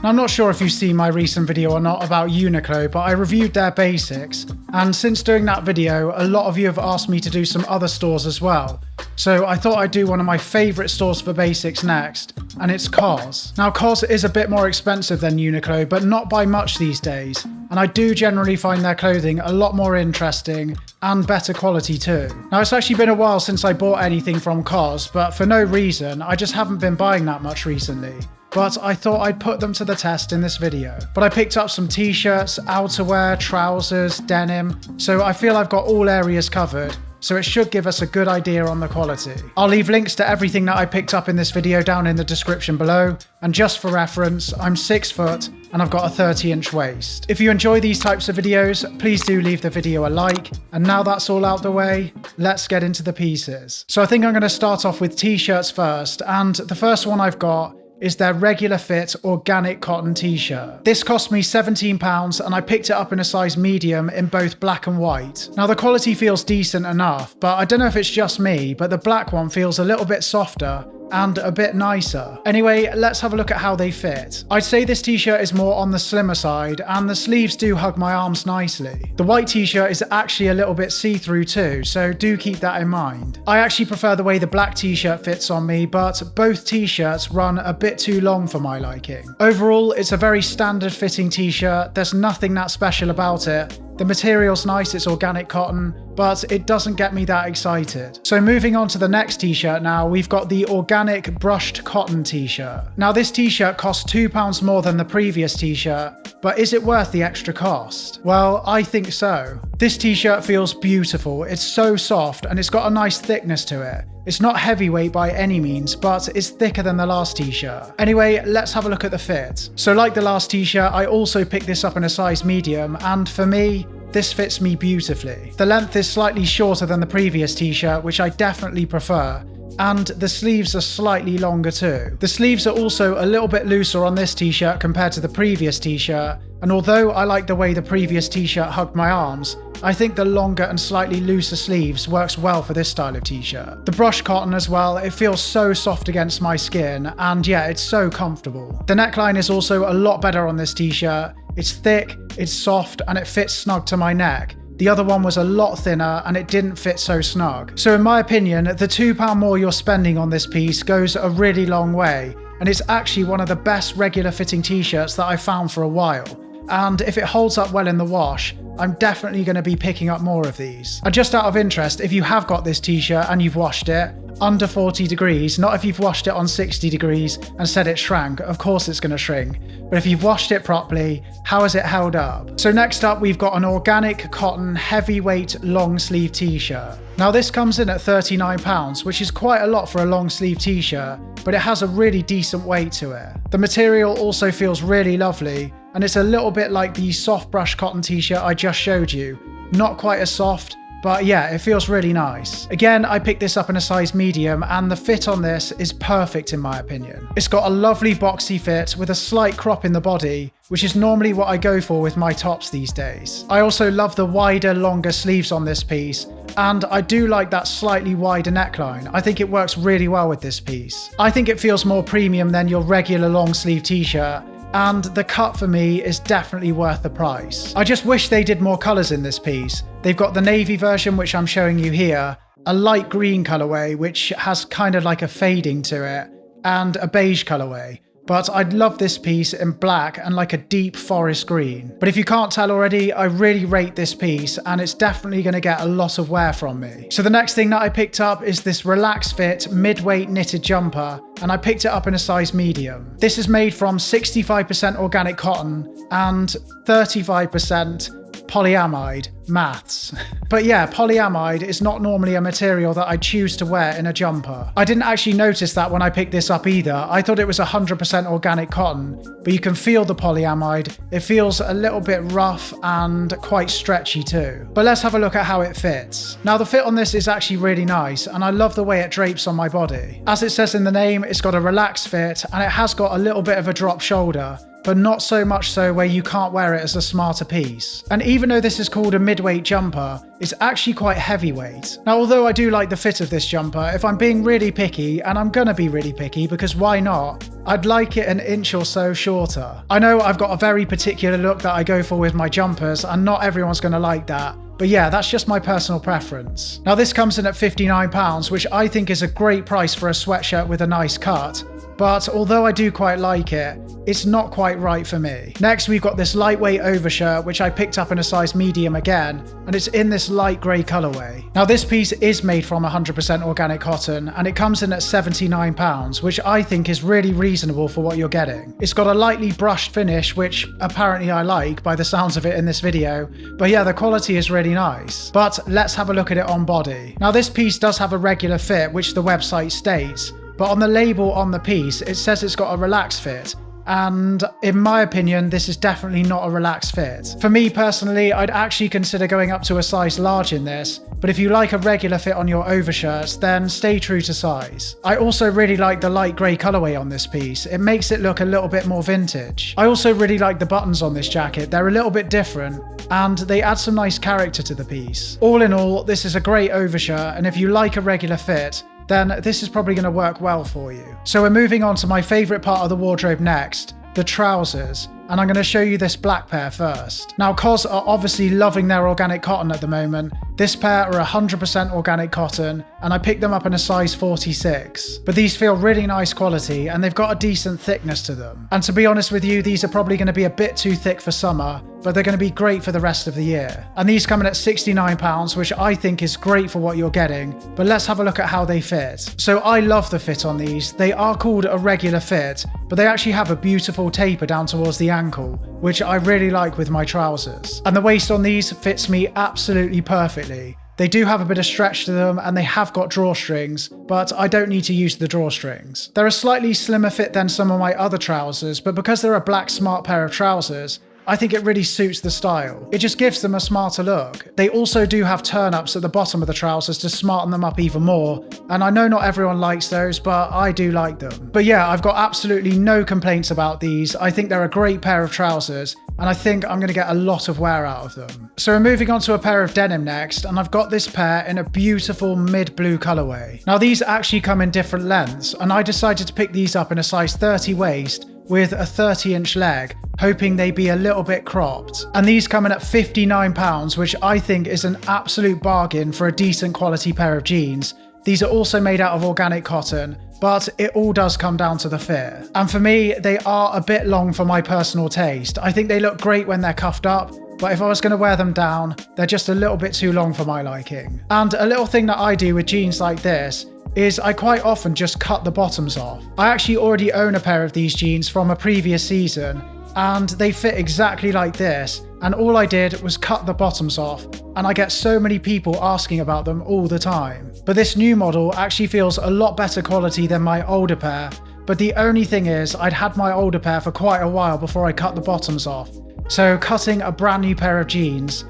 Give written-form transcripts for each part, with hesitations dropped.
Now, I'm not sure if you've seen my recent video or not about UNIQLO, but I reviewed their basics, and since doing that video, a lot of you have asked me to do some other stores as well. So I thought I'd do one of my favourite stores for basics next, and it's COS. Now, COS is a bit more expensive than UNIQLO, but not by much these days, and I do generally find their clothing a lot more interesting and better quality too. Now, it's actually been a while since I bought anything from COS, but for no reason, I just haven't been buying that much recently. But I thought I'd put them to the test in this video. But I picked up some t-shirts, outerwear, trousers, denim, so I feel I've got all areas covered, so it should give us a good idea on the quality. I'll leave links to everything that I picked up in this video down in the description below, and just for reference, I'm 6 foot and I've got a 30-inch waist. If you enjoy these types of videos, please do leave the video a like, and now that's all out the way, let's get into the pieces. So I think I'm going to start off with t-shirts first, and the first one I've got is their regular fit organic cotton t-shirt. This cost me £17 and I picked it up in a size medium in both black and white. Now, the quality feels decent enough, but I don't know if it's just me, but the black one feels a little bit softer and a bit nicer. Anyway, let's have a look at how they fit. I'd say this t-shirt is more on the slimmer side, and the sleeves do hug my arms nicely. The white t-shirt is actually a little bit see-through too, so do keep that in mind. I actually prefer the way the black t-shirt fits on me, but both t-shirts run a bit too long for my liking. Overall, it's a very standard fitting t-shirt. There's nothing that special about it. The material's nice, it's organic cotton, but it doesn't get me that excited. So moving on to the next t-shirt now, we've got the organic brushed cotton t-shirt. Now, this t-shirt costs £2 more than the previous t-shirt, but is it worth the extra cost? Well, I think so. This t-shirt feels beautiful, it's so soft and it's got a nice thickness to it. It's not heavyweight by any means, but it's thicker than the last t-shirt. Anyway, let's have a look at the fit. So like the last t-shirt, I also picked this up in a size medium, and for me, this fits me beautifully. The length is slightly shorter than the previous t-shirt, which I definitely prefer, and the sleeves are slightly longer too. The sleeves are also a little bit looser on this t-shirt compared to the previous t-shirt, and although I like the way the previous t-shirt hugged my arms, I think the longer and slightly looser sleeves works well for this style of t-shirt. The brushed cotton as well, it feels so soft against my skin, and yeah, it's so comfortable. The neckline is also a lot better on this t-shirt. It's thick, it's soft, and it fits snug to my neck. The other one was a lot thinner and it didn't fit so snug. So in my opinion, the £2 more you're spending on this piece goes a really long way, and it's actually one of the best regular fitting t-shirts that I've found for a while. And if it holds up well in the wash, I'm definitely going to be picking up more of these. And just out of interest, if you have got this t-shirt and you've washed it under 40 degrees, not if you've washed it on 60 degrees and said it shrank, of course it's going to shrink, but if you've washed it properly, how has it held up? So next up, we've got an organic cotton heavyweight long sleeve t-shirt. Now, this comes in at £39, which is quite a lot for a long sleeve t-shirt, but it has a really decent weight to it. The material also feels really lovely, and it's a little bit like the soft brush cotton t-shirt I just showed you. Not quite as soft, but yeah, it feels really nice. Again, I picked this up in a size medium, and the fit on this is perfect in my opinion. It's got a lovely boxy fit with a slight crop in the body, which is normally what I go for with my tops these days. I also love the wider, longer sleeves on this piece, and I do like that slightly wider neckline. I think it works really well with this piece. I think it feels more premium than your regular long sleeve t-shirt, and the cut for me is definitely worth the price. I just wish they did more colours in this piece. They've got the navy version, which I'm showing you here, a light green colourway, which has kind of like a fading to it, and a beige colourway. But I'd love this piece in black and like a deep forest green. But if you can't tell already, I really rate this piece, and it's definitely going to get a lot of wear from me. So the next thing that I picked up is this relaxed fit mid-weight knitted jumper, and I picked it up in a size medium. This is made from 65% organic cotton and 35% polyamide. Maths. But yeah, polyamide is not normally a material that I choose to wear in a jumper. I didn't actually notice that when I picked this up either. I thought it was 100% organic cotton, but you can feel the polyamide. It feels a little bit rough and quite stretchy too. But let's have a look at how it fits. Now, the fit on this is actually really nice, and I love the way it drapes on my body. As it says in the name, it's got a relaxed fit, and it has got a little bit of a drop shoulder, but not so much so where you can't wear it as a smarter piece. And even though this is called a midweight jumper, it's actually quite heavyweight. Now, although I do like the fit of this jumper, if I'm being really picky, and I'm gonna be really picky because why not, I'd like it an inch or so shorter. I know I've got a very particular look that I go for with my jumpers, and not everyone's gonna like that. But yeah, that's just my personal preference. Now this comes in at £59, which I think is a great price for a sweatshirt with a nice cut. But although I do quite like it, it's not quite right for me. Next, we've got this lightweight overshirt, which I picked up in a size medium again, and it's in this light grey colourway. Now this piece is made from 100% organic cotton, and it comes in at £79, which I think is really reasonable for what you're getting. It's got a lightly brushed finish, which apparently I like by the sounds of it in this video, but yeah, the quality is really nice. But let's have a look at it on body. Now this piece does have a regular fit, which the website states, but on the label on the piece, it says it's got a relaxed fit. And in my opinion, this is definitely not a relaxed fit. For me personally, I'd actually consider going up to a size large in this, but if you like a regular fit on your overshirts, then stay true to size. I also really like the light grey colourway on this piece. It makes it look a little bit more vintage. I also really like the buttons on this jacket. They're a little bit different, and they add some nice character to the piece. All in all, this is a great overshirt, and if you like a regular fit, then this is probably going to work well for you. So we're moving on to my favourite part of the wardrobe next, the trousers. And I'm going to show you this black pair first. Now, COS are obviously loving their organic cotton at the moment. This pair are 100% organic cotton, and I picked them up in a size 46. But these feel really nice quality, and they've got a decent thickness to them. And to be honest with you, these are probably going to be a bit too thick for summer, but they're going to be great for the rest of the year. And these come in at £69, which I think is great for what you're getting, but let's have a look at how they fit. So I love the fit on these. They are called a regular fit, but they actually have a beautiful taper down towards the ankle, which I really like with my trousers. And the waist on these fits me absolutely perfectly. They do have a bit of stretch to them, and they have got drawstrings, but I don't need to use the drawstrings. They're a slightly slimmer fit than some of my other trousers, but because they're a black smart pair of trousers, I think it really suits the style. It just gives them a smarter look. They also do have turn-ups at the bottom of the trousers to smarten them up even more, and I know not everyone likes those, but I do like them. But yeah, I've got absolutely no complaints about these. I think they're a great pair of trousers, and I think I'm going to get a lot of wear out of them. So we're moving on to a pair of denim next, and I've got this pair in a beautiful mid-blue colourway. Now these actually come in different lengths, and I decided to pick these up in a size 30 waist with a 30-inch leg, hoping they be a little bit cropped. And these come in at £59, which I think is an absolute bargain for a decent quality pair of jeans. These are also made out of organic cotton, but it all does come down to the fit. And for me, they are a bit long for my personal taste. I think they look great when they're cuffed up, but if I was going to wear them down, they're just a little bit too long for my liking. And a little thing that I do with jeans like this is I quite often just cut the bottoms off. I actually already own a pair of these jeans from a previous season, and they fit exactly like this, and all I did was cut the bottoms off, and I get so many people asking about them all the time. But this new model actually feels a lot better quality than my older pair, but the only thing is I'd had my older pair for quite a while before I cut the bottoms off, so cutting a brand new pair of jeans,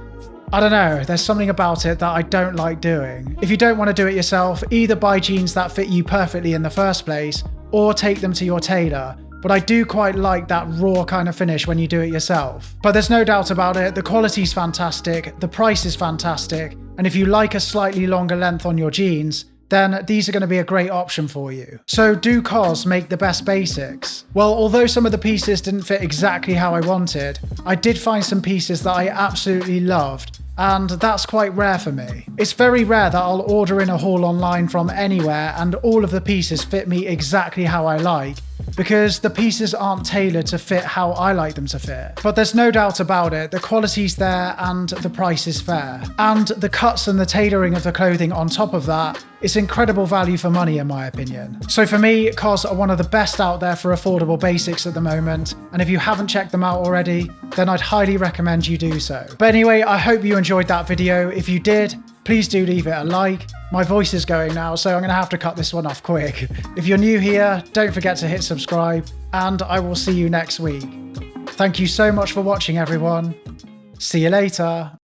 I don't know, there's something about it that I don't like doing. If you don't want to do it yourself, either buy jeans that fit you perfectly in the first place, or take them to your tailor. But I do quite like that raw kind of finish when you do it yourself. But there's no doubt about it, the quality's fantastic, the price is fantastic, and if you like a slightly longer length on your jeans, then these are going to be a great option for you. So do COS make the best basics? Well, although some of the pieces didn't fit exactly how I wanted, I did find some pieces that I absolutely loved, and that's quite rare for me. It's very rare that I'll order in a haul online from anywhere and all of the pieces fit me exactly how I like, because the pieces aren't tailored to fit how I like them to fit. But there's no doubt about it, the quality's there and the price is fair. And the cuts and the tailoring of the clothing on top of that, it's incredible value for money in my opinion. So for me, COS are one of the best out there for affordable basics at the moment, and if you haven't checked them out already, then I'd highly recommend you do so. But anyway, I hope you enjoyed that video. If you did, please do leave it a like. My voice is going now, so I'm going to have to cut this one off quick. If you're new here, don't forget to hit subscribe, and I will see you next week. Thank you so much for watching, everyone. See you later.